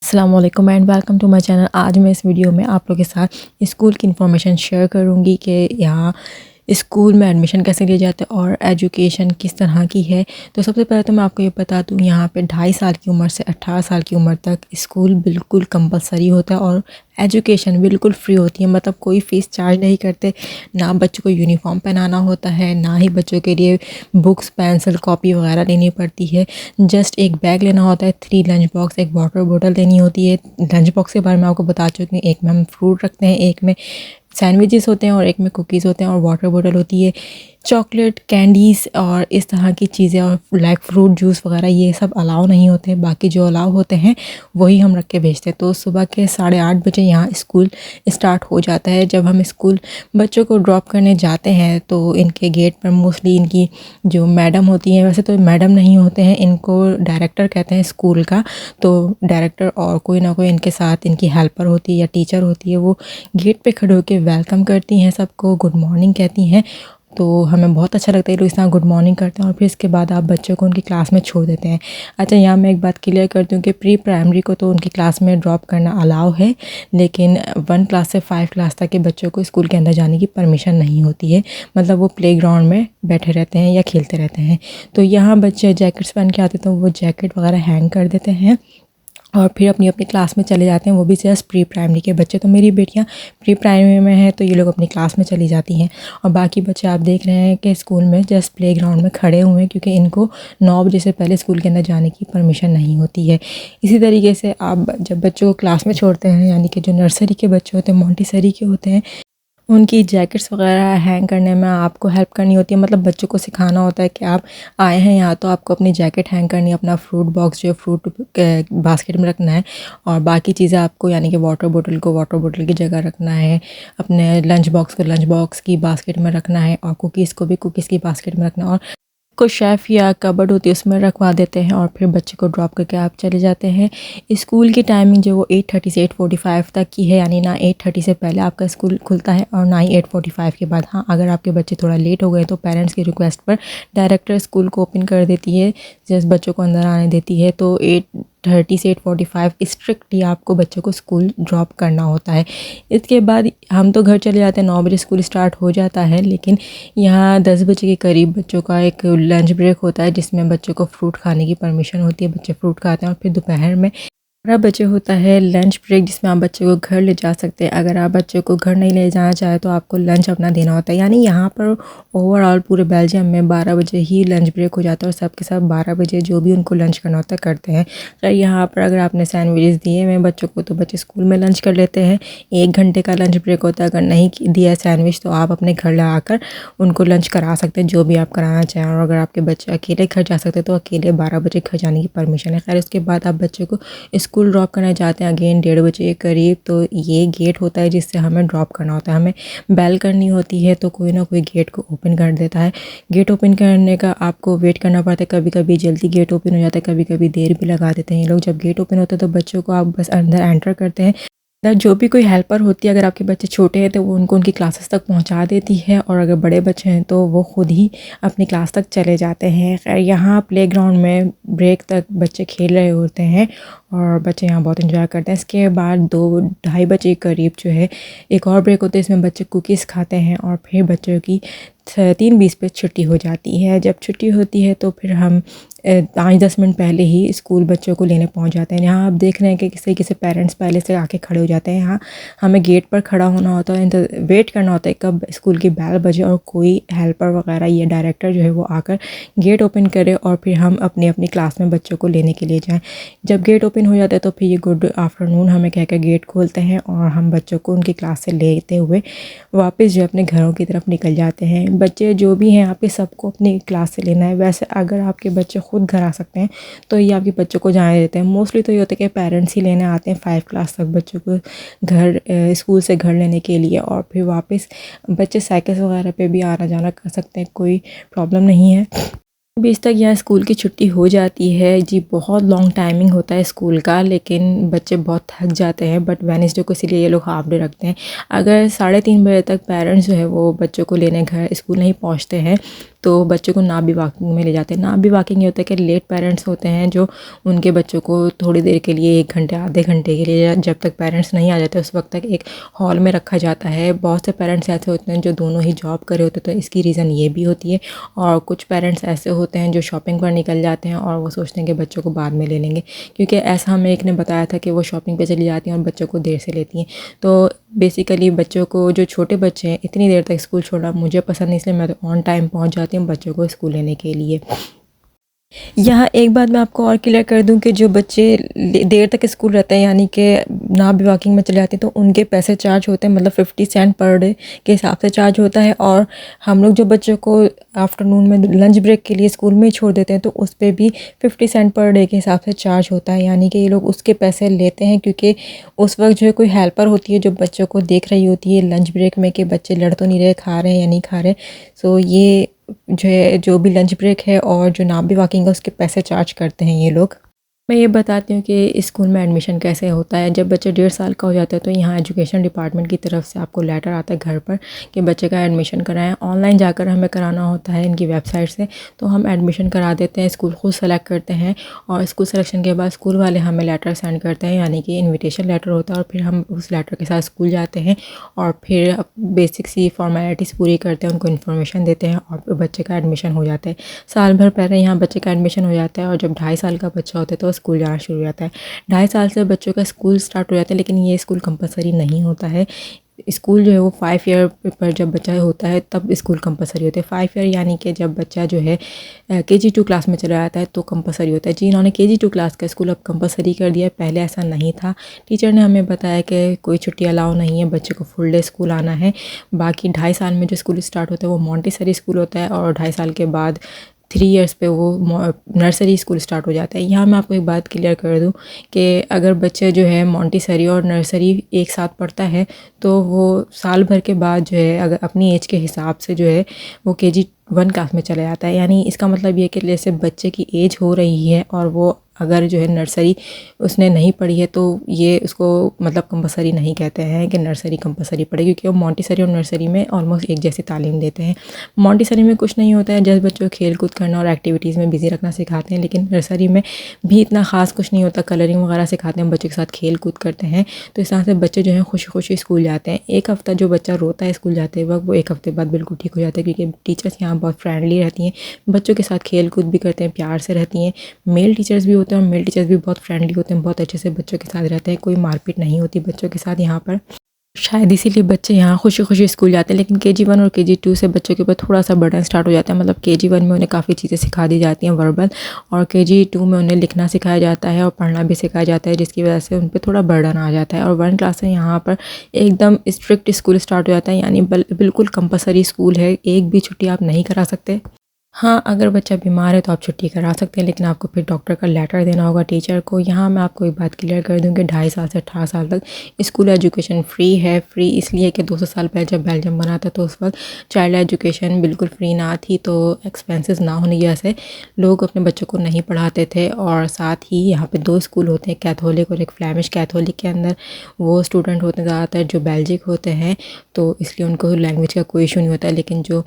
अस्सलाम वालेकुम and welcome to my channel. आज मैं इस वीडियो में आप लोगों के साथ स्कूल की इन्फॉर्मेशन शेयर करूंगी कि यहाँ स्कूल में एडमिशन कैसे लिए जाते हैं और एजुकेशन किस तरह की है। तो सबसे पहले तो मैं आपको ये बता दूँ, यहाँ पे 2.5 साल की उम्र से 18 साल की उम्र तक स्कूल बिल्कुल कंपलसरी होता है और एजुकेशन बिल्कुल फ्री होती है। मतलब कोई फ़ीस चार्ज नहीं करते, ना बच्चों को यूनिफॉर्म पहनाना होता है, ना ही बच्चों के लिए बुक्स पेंसिल कॉपी वगैरह लेनी पड़ती है। जस्ट एक बैग लेना होता है, 3 लंच बॉक्स, एक वाटर बोतल लेनी होती है। लंच बॉक्स के बारे में आपको बता चुकी हूँ, एक में हम फ्रूट रखते हैं, एक में सैंडविचेस होते हैं और एक में कुकीज़ होते हैं और वाटर बोतल होती है। चॉकलेट, कैंडीज़ और इस तरह की चीज़ें और लाइक फ्रूट जूस वगैरह ये सब अलाउ नहीं होते। बाकी जो अलाउ होते हैं वही हम रख के भेजते हैं। तो सुबह के 8:30 बजे यहाँ स्कूल स्टार्ट हो जाता है। जब हम स्कूल बच्चों को ड्रॉप करने जाते हैं तो इनके गेट पर मोस्टली इनकी जो मैडम होती हैं, वैसे तो मैडम नहीं होते हैं, इनको डायरेक्टर कहते हैं स्कूल का। तो डायरेक्टर और कोई ना कोई इनके साथ इनकी हेल्पर होती है या टीचर होती है, वो गेट पे खड़े होकर वेलकम करती हैं, सबको गुड मॉर्निंग कहती हैं। तो हमें बहुत अच्छा लगता है लोग इस तरह गुड मॉर्निंग करते हैं और फिर इसके बाद आप बच्चों को उनकी क्लास में छोड़ देते हैं। अच्छा, यहाँ मैं एक बात क्लियर करती हूँ कि प्री प्राइमरी को तो उनकी क्लास में ड्रॉप करना अलाउ है, लेकिन 1 क्लास से 5 क्लास तक के बच्चों को स्कूल के अंदर जाने की परमिशन नहीं होती है। मतलब वो प्लेग्राउंड में बैठे रहते हैं या खेलते रहते हैं। तो यहाँ बच्चे जैकेट्स पहन के आते तो वो जैकेट वगैरह हैंग कर देते हैं और फिर अपनी अपनी क्लास में चले जाते हैं। वो भी जस्ट प्री प्राइमरी के बच्चे। तो मेरी बेटियां प्री प्राइमरी में हैं तो ये लोग अपनी क्लास में चली जाती हैं और बाकी बच्चे आप देख रहे हैं कि स्कूल में जस्ट प्लेग्राउंड में खड़े हुए हैं, क्योंकि इनको 9 बजे से पहले स्कूल के अंदर जाने की परमिशन नहीं होती है। इसी तरीके से आप जब बच्चों को क्लास में छोड़ते हैं, यानी कि जो नर्सरी के बच्चे होते हैं, मोंटेसरी के होते हैं, उनकी जैकेट्स वगैरह हैंग करने में आपको हेल्प करनी होती है। मतलब बच्चों को सिखाना होता है कि आप आए हैं यहाँ तो आपको अपनी जैकेट हैंग करनी है, अपना फ्रूट बॉक्स जो है फ्रूट बास्केट में रखना है और बाकी चीज़ें आपको, यानी कि वाटर बोतल को वाटर बोतल की जगह रखना है, अपने लंच बॉक्स को लंच बॉक्स की बास्केट में रखना है और कुकीज़ को भी कुकीज़ की बास्केट में रखना है और को शेफ़ या कबर्ड होती है उसमें रखवा देते हैं और फिर बच्चे को ड्रॉप करके आप चले जाते हैं। स्कूल की टाइमिंग जो वो 8:30 से 8:45 तक की है, यानी ना 8:30 से पहले आपका स्कूल खुलता है और ना ही 8:45 के बाद। हाँ, अगर आपके बच्चे थोड़ा लेट हो गए तो पेरेंट्स की रिक्वेस्ट पर डायरेक्टर स्कूल को ओपन कर देती है, जस्ट बच्चों को अंदर आने देती है। तो 8:30 से 8:45 स्ट्रिक्टली आपको बच्चों को स्कूल ड्रॉप करना होता है। इसके बाद हम तो घर चले जाते हैं, 9 बजे स्कूल स्टार्ट हो जाता है, लेकिन यहाँ 10 बजे के करीब बच्चों का एक लंच ब्रेक होता है जिसमें बच्चों को फ्रूट खाने की परमिशन होती है। बच्चे फ्रूट खाते हैं और फिर दोपहर में 12 बजे होता है लंच ब्रेक, जिसमें आप बच्चे को घर ले जा सकते हैं। अगर आप बच्चे को घर नहीं ले जाना चाहे तो आपको लंच अपना देना होता है। यानी यहाँ पर ओवरऑल पूरे बेल्जियम में 12 बजे ही लंच ब्रेक हो जाता है और सबके सब 12 बजे जो भी उनको लंच करना होता है करते हैं। तो यहाँ पर अगर आपने सैंडविचेस दिए हैं बच्चों को तो बच्चे स्कूल में लंच कर लेते हैं। 1 घंटे का लंच ब्रेक होता है। अगर नहीं दिया सैंडविच तो आप अपने घर ला आकर उनको लंच करा सकते हैं, जो भी आप कराना चाहें। और अगर आपके बच्चे अकेले घर जा सकते हैं तो अकेले 12 बजे घर जाने की परमिशन है। खैर, उसके बाद आप बच्चे को स्कूल ड्रॉप करने जाते हैं अगेन 1:30 बजे के करीब। तो ये गेट होता है जिससे हमें ड्रॉप करना होता है, हमें बेल करनी होती है तो कोई ना कोई गेट को ओपन कर देता है। गेट ओपन करने का आपको वेट करना पड़ता है, कभी कभी जल्दी गेट ओपन हो जाता है, कभी कभी देर भी लगा देते हैं ये लोग। जब गेट ओपन होता है तो बच्चों को आप बस अंदर एंटर करते हैं। जो भी कोई हेल्पर होती है, अगर आपके बच्चे छोटे हैं तो वो उनको उनकी क्लासेस तक पहुंचा देती है और अगर बड़े बच्चे हैं तो वो खुद ही अपनी क्लास तक चले जाते हैं। खैर, यहाँ प्लेग्राउंड में ब्रेक तक बच्चे खेल रहे होते हैं और बच्चे यहाँ बहुत एंजॉय करते हैं। इसके बाद 2-2:30 बजे के करीब जो है एक और ब्रेक होता है, इसमें बच्चे कुकीज़ खाते हैं और फिर बच्चों की 3:20 पे छुट्टी हो जाती है। जब छुट्टी होती है तो फिर हम 5-10 मिनट पहले ही स्कूल बच्चों को लेने पहुंच जाते हैं। यहाँ आप देख रहे हैं कि किसी पेरेंट्स पहले से आके खड़े हो जाते हैं। यहाँ हमें गेट पर खड़ा होना होता है, वेट करना होता है कब स्कूल की बेल बजे और कोई हेल्पर वगैरह या डायरेक्टर जो है वो आकर गेट ओपन करे और फिर हम अपनी अपनी क्लास में बच्चों को लेने के लिए जाएँ। जब गेट ओपन हो जाता है तो फिर ये गुड आफ्टरनून हमें कहकर गेट खोलते हैं और हम बच्चों को उनकी क्लास से लेते हुए वापस जो अपने घरों की तरफ निकल जाते हैं। बच्चे जो भी हैं आपके सबको अपनी क्लास से लेना है। वैसे अगर आपके बच्चे खुद घर आ सकते हैं तो ये आपके बच्चों को जाने देते हैं। मोस्टली तो ये होता है कि पेरेंट्स ही लेने आते हैं 5 क्लास तक बच्चों को घर स्कूल से घर लेने के लिए और फिर वापस बच्चे साइकिल वगैरह पे भी आना जाना कर सकते हैं, कोई प्रॉब्लम नहीं है। 20 तक यहाँ स्कूल की छुट्टी हो जाती है जी। बहुत लॉन्ग टाइमिंग होता है स्कूल का, लेकिन बच्चे बहुत थक जाते हैं। बट वेडनेसडे को इसीलिए ये लोग हाफ डे रखते हैं। अगर 3:30 बजे तक पेरेंट्स जो है वो बच्चों को लेने घर स्कूल नहीं पहुँचते हैं तो बच्चों को नाबी वॉकिंग में ले जाते हैं। नाबी वॉकिंग ये होता है कि लेट पेरेंट्स होते हैं जो उनके बच्चों को थोड़ी देर के लिए 1 घंटे आधे घंटे के लिए जब तक पेरेंट्स नहीं आ जाते उस वक्त तक एक हॉल में रखा जाता है। बहुत से पेरेंट्स ऐसे होते हैं जो दोनों ही जॉब कर रहे होते हैं, तो इसकी रीज़न ये भी होती है। और कुछ पेरेंट्स ऐसे होते हैं जो शॉपिंग पर निकल जाते हैं और वो सोचते हैं कि बच्चों को बाद में ले लेंगे, क्योंकि ऐसा हमें एक ने बताया था कि वो शॉपिंग पे चली जाती हैं और बच्चों को देर से लेती हैं। तो बेसिकली बच्चों को, जो छोटे बच्चे हैं, इतनी देर तक स्कूल छोड़ना मुझे पसंद नहीं, इसलिए मैं तो ऑन टाइम पहुंच जाती हूँ बच्चों को स्कूल लेने के लिए। यहाँ एक बात मैं आपको और क्लियर कर दूं कि जो बच्चे देर तक स्कूल रहते हैं, यानी कि ना भी वॉकिंग में चले जाते हैं, तो उनके पैसे चार्ज होते हैं, मतलब 50 सेंट पर डे के हिसाब से चार्ज होता है। और हम लोग जो बच्चों को आफ्टरनून में लंच ब्रेक के लिए स्कूल में ही छोड़ देते हैं, तो उस पर भी 50 सेंट पर डे के हिसाब से चार्ज होता है। यानी कि ये लोग उसके पैसे लेते हैं, क्योंकि उस वक्त जो है कोई हेल्पर होती है जो बच्चों को देख रही होती है लंच ब्रेक में कि बच्चे लड़ तो नहीं रहे, खा रहे हैं या नहीं खा रहे। सो ये जो है, जो भी लंच ब्रेक है और जो नाबी वॉकिंग है उसके पैसे चार्ज करते हैं ये लोग। मैं ये बताती हूँ कि स्कूल में एडमिशन कैसे होता है। जब बच्चे 1.5 साल का हो जाता है तो यहाँ एजुकेशन डिपार्टमेंट की तरफ से आपको लेटर आता है घर पर कि बच्चे का एडमिशन कराएं। ऑनलाइन जाकर हमें कराना होता है इनकी वेबसाइट से, तो हम एडमिशन करा देते हैं। स्कूल खुद सेलेक्ट करते हैं और स्कूल सिलेक्शन के बाद स्कूल वाले हमें लेटर सेंड करते हैं, यानी कि इन्विटेशन लेटर होता है। और फिर हम उस लेटर के साथ स्कूल जाते हैं और फिर बेसिक सी फॉर्मेलिटीज़ पूरी करते हैं, उनको इन्फॉर्मेशन देते हैं और बच्चे का एडमिशन हो जाता है। साल भर पहले यहाँ बच्चे का एडमिशन हो जाता है और जब 2.5 साल का बच्चा होता है तो स्कूल जाना शुरू हो जाता है। 2.5 साल से बच्चों का स्कूल स्टार्ट हो जाता है, लेकिन ये स्कूल कंपलसरी नहीं होता है। स्कूल जो है वो 5 ईयर पर जब बच्चा होता है तब स्कूल कंपलसरी होता है। 5 ईयर यानी कि जब बच्चा जो है KG 2 क्लास में चला जाता है तो कंपलसरी होता है। जी, इन्होंने KG 2 क्लास का स्कूल अब कंपलसरी कर दिया है, पहले ऐसा नहीं था। टीचर ने हमें बताया कि कोई छुट्टी अलाउ नहीं है, बच्चे को फुल डे स्कूल आना है। बाकी 2.5 साल में जो स्कूल स्टार्ट होता है वो मॉन्टेसरी स्कूल होता है और 2.5 साल के बाद 3 ईयर्स पे वो नर्सरी स्कूल स्टार्ट हो जाता है। यहाँ मैं आपको एक बात क्लियर कर दूँ कि अगर बच्चे जो है मॉन्टेसरी और नर्सरी एक साथ पढ़ता है तो वो साल भर के बाद जो है अगर अपनी एज के हिसाब से जो है वो KG 1 क्लास में चला जाता है। यानी इसका मतलब ये कि जैसे बच्चे की एज हो रही है और वो अगर जो है नर्सरी उसने नहीं पढ़ी है तो ये उसको मतलब कंपलसरी नहीं कहते हैं कि नर्सरी कंपलसरी पढ़े, क्योंकि वो मॉन्टेसरी और नर्सरी में ऑलमोस्ट एक जैसी तालीम देते हैं। मॉन्टेसरी में कुछ नहीं होता है, जस्ट बच्चों को खेल कूद करना और एक्टिविटीज़ में बिज़ी रखना सिखाते हैं, लेकिन नर्सरी में भी इतना ख़ास कुछ नहीं होता, कलरिंग वगैरह सिखाते हैं, बच्चों के साथ खेल कूद करते हैं। तो इस तरह से बच्चे जो हैं खुशी खुशी स्कूल जाते हैं। एक हफ़्ता जो बच्चा रोता है स्कूल जाते वक्त, वो एक हफ़्ते बाद बिल्कुल ठीक हो जाता है, क्योंकि टीचर्स यहाँ बहुत फ्रेंडली रहती हैं, बच्चों के साथ खेल कूद भी करते हैं, प्यार से रहती हैं। मेल टीचर्स भी होते हैं और मेल टीचर्स भी बहुत फ्रेंडली होते हैं, बहुत अच्छे से बच्चों के साथ रहते हैं, कोई मारपीट नहीं होती बच्चों के साथ यहाँ पर। शायद इसीलिए बच्चे यहाँ खुशी खुशी स्कूल जाते हैं। लेकिन KG 1 और KG 2 से बच्चों के ऊपर थोड़ा सा बर्डन स्टार्ट हो जाता है। मतलब KG 1 में उन्हें काफ़ी चीज़ें सिखा दी जाती हैं वर्बल, और KG 2 में उन्हें लिखना सिखाया जाता है और पढ़ना भी सिखाया जाता है, जिसकी वजह से उन पर थोड़ा बर्डन आ जाता है। और 1 क्लास से यहाँ पर एकदम स्ट्रिक्ट स्कूल स्टार्ट हो जाता है, यानी बिल्कुल कंपलसरी स्कूल है, एक भी छुट्टी आप नहीं करा सकते। हाँ, अगर बच्चा बीमार है तो आप छुट्टी करा सकते हैं, लेकिन आपको फिर डॉक्टर का लेटर देना होगा टीचर को। यहाँ मैं आपको एक बात क्लियर कर दूँ कि 2.5 साल से 18 साल तक स्कूल एजुकेशन फ्री है। फ्री इसलिए कि 200 साल पहले जब बेल्जियम बना था तो उस वक्त चाइल्ड एजुकेशन बिल्कुल फ्री ना थी, तो एक्सपेंसेस ना होने की वजह से लोग अपने बच्चों को नहीं पढ़ाते थे। और साथ ही यहाँ पर 2 स्कूल होते हैं, कैथोलिक और एक फ्लैमिश। कैथोलिक के अंदर वो स्टूडेंट होते हैं ज़्यादातर जो बेल्जिक होते हैं, तो इसलिए उनको लैंग्वेज का कोई इशू नहीं होता है। लेकिन जो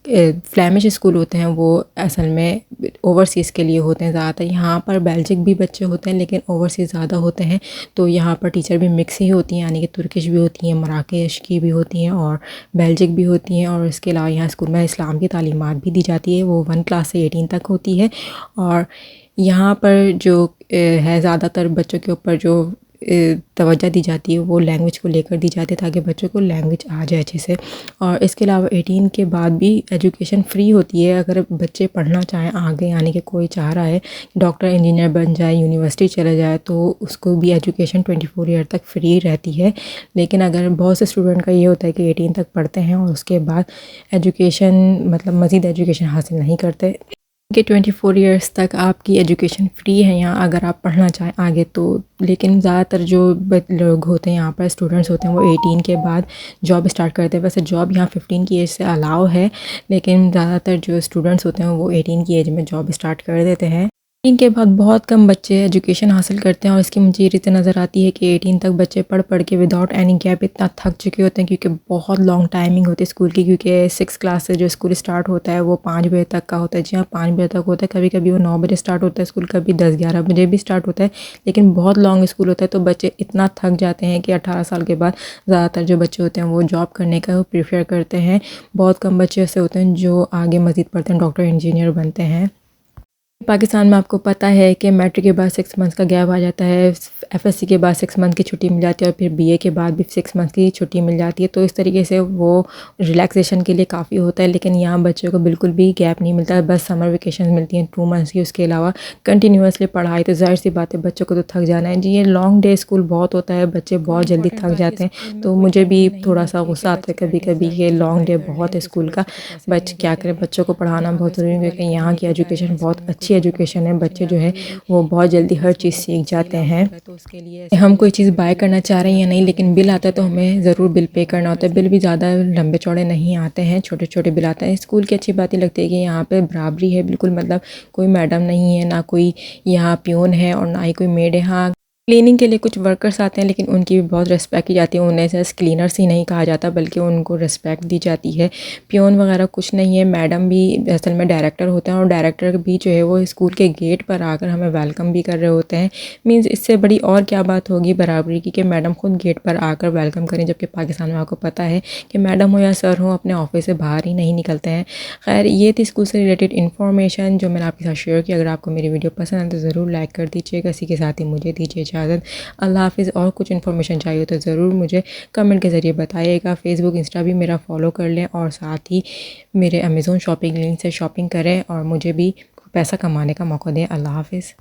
फ्लैमिश स्कूल होते हैं वो असल में ओवरसीज़ के लिए होते हैं ज़्यादातर। यहाँ पर बेल्जिक भी बच्चे होते हैं लेकिन ओवरसीज़ ज़्यादा होते हैं, तो यहाँ पर टीचर भी मिक्स ही होती हैं, यानी कि तुर्किश भी होती हैं, मराकेश की भी होती हैं और बेल्जिक भी होती हैं। और इसके अलावा यहाँ स्कूल में इस्लाम की तालीमात भी दी जाती है, वो 1 क्लास से 18 तक होती है। और यहाँ पर जो है ज़्यादातर बच्चों के ऊपर जो तवज्जो दी जाती है वो लैंग्वेज को लेकर दी जाती है, ताकि बच्चों को लैंग्वेज आ जाए अच्छे से। और इसके अलावा 18 के बाद भी एजुकेशन फ्री होती है। अगर बच्चे पढ़ना चाहें आगे, यानी कि कोई चाह रहा है डॉक्टर इंजीनियर बन जाए, यूनिवर्सिटी चले जाए, तो उसको भी एजुकेशन 24 ईयर तक फ्री रहती है। लेकिन अगर बहुत से स्टूडेंट का ये होता है कि 18 तक पढ़ते हैं और उसके बाद एजुकेशन मतलब मज़ीद एजुकेशन हासिल नहीं करते, कि 24 ईयर्स तक आपकी एजुकेशन फ्री है यहाँ अगर आप पढ़ना चाहें आगे तो। लेकिन ज़्यादातर जो लोग होते हैं यहाँ पर स्टूडेंट्स होते हैं वो 18 के बाद जॉब स्टार्ट करते हैं। वैसे जॉब यहाँ 15 की एज से अलाउ है, लेकिन ज़्यादातर जो स्टूडेंट्स होते हैं वो 18 की एज में जॉब स्टार्ट कर देते हैं। इनके बाद बहुत कम बच्चे एजुकेशन हासिल करते हैं और इसकी मुझे ये रीज़न नज़र आती है कि 18 तक बच्चे पढ़ पढ़ के विदाउट एनी गैप इतना थक चुके होते हैं, क्योंकि बहुत लॉन्ग टाइमिंग होती है स्कूल की। क्योंकि 6 क्लास से जो स्कूल स्टार्ट होता है वो 5 बजे तक का होता है। जी हाँ, 5 बजे तक होता है। कभी कभी वो 9 बजे स्टार्ट होता है स्कूल, कभी 10-11 बजे भी स्टार्ट होता है, लेकिन बहुत लॉन्ग स्कूल होता है। तो बच्चे इतना थक जाते हैं कि 18 साल के बाद ज़्यादातर जो बच्चे होते हैं वो जॉब करने का वो प्रेफर करते हैं। बहुत कम बच्चे ऐसे होते हैं जो आगे मज़ीद पढ़ते हैं, डॉक्टर इंजीनियर बनते हैं। पाकिस्तान में आपको पता है कि मैट्रिक के बाद 6 मंथ्स का गैप आ जाता है, एफएससी के बाद 6 मंथ की छुट्टी मिल जाती है और फिर बीए के बाद भी 6 मंथ की छुट्टी मिल जाती है। तो इस तरीके से वो रिलैक्सेशन के लिए काफ़ी होता है, लेकिन यहाँ बच्चों को बिल्कुल भी गैप नहीं मिलता है। बस समर वेकेशन मिलती हैं 2 मंथ्स की, उसके अलावा कंटिन्यूसली पढ़ाई। तो ज़ाहिर सी बात है बच्चों को तो थक जाना है जी। ये लॉन्ग डे स्कूल बहुत होता है, बच्चे बहुत जल्दी थक जाते हैं। तो मुझे भी थोड़ा सा गुस्सा आता है कभी कभी, ये लॉन्ग डे बहुत है स्कूल का। बच क्या करें, बच्चों को पढ़ाना बहुत ज़रूरी है, क्योंकि यहाँ की एजुकेशन बहुत अच्छी एजुकेशन है। बच्चे जो है वो बहुत जल्दी हर चीज़ सीख जाते हैं। तो उसके लिए हम कोई चीज़ बाय करना चाह रहे हैं या नहीं, लेकिन बिल आता है तो हमें ज़रूर बिल पे करना होता है। बिल भी ज़्यादा लंबे चौड़े नहीं आते हैं, छोटे छोटे बिल आते हैं। स्कूल की अच्छी बात ये लगती है कि यहाँ पे बराबरी है बिल्कुल, मतलब कोई मैडम नहीं है, ना कोई यहाँ प्यून है और ना ही कोई मेड है। हाँ, क्लीनिंग के लिए कुछ वर्कर्स आते हैं, लेकिन उनकी भी बहुत रिस्पेक्ट की जाती है। उन्हें जस्ट क्लीनर्स ही नहीं कहा जाता, बल्कि उनको रिस्पेक्ट दी जाती है। पियोन वगैरह कुछ नहीं है। मैडम भी असल में डायरेक्टर होते हैं, और डायरेक्टर भी जो है वो स्कूल के गेट पर आकर हमें वेलकम भी कर रहे होते हैं। मीन्स इससे बड़ी और क्या बात होगी बराबरी की, कि मैडम खुद गेट पर आकर वेलकम करें। जबकि पाकिस्तान में आपको पता है कि मैडम हो या सर हो अपने ऑफिस से बाहर ही नहीं निकलते हैं। खैर, ये थी स्कूल से रिलेटेड इन्फॉर्मेशन जो मैंने आपके साथ शेयर की। अगर आपको मेरी वीडियो पसंद है तो ज़रूर लाइक कर दीजिएगा। इसी के साथ ही मुझे दीजिए इजाज़त। अल्लाह हाफ़िज़। और कुछ इन्फॉर्मेशन चाहिए तो ज़रूर मुझे कमेंट के ज़रिए बताइएगा। फ़ेसबुक इंस्टा भी मेरा फॉलो कर लें, और साथ ही मेरे अमेज़ोन शॉपिंग लिंक से शॉपिंग करें और मुझे भी पैसा कमाने का मौका दें। अल्लाह हाफ़िज़।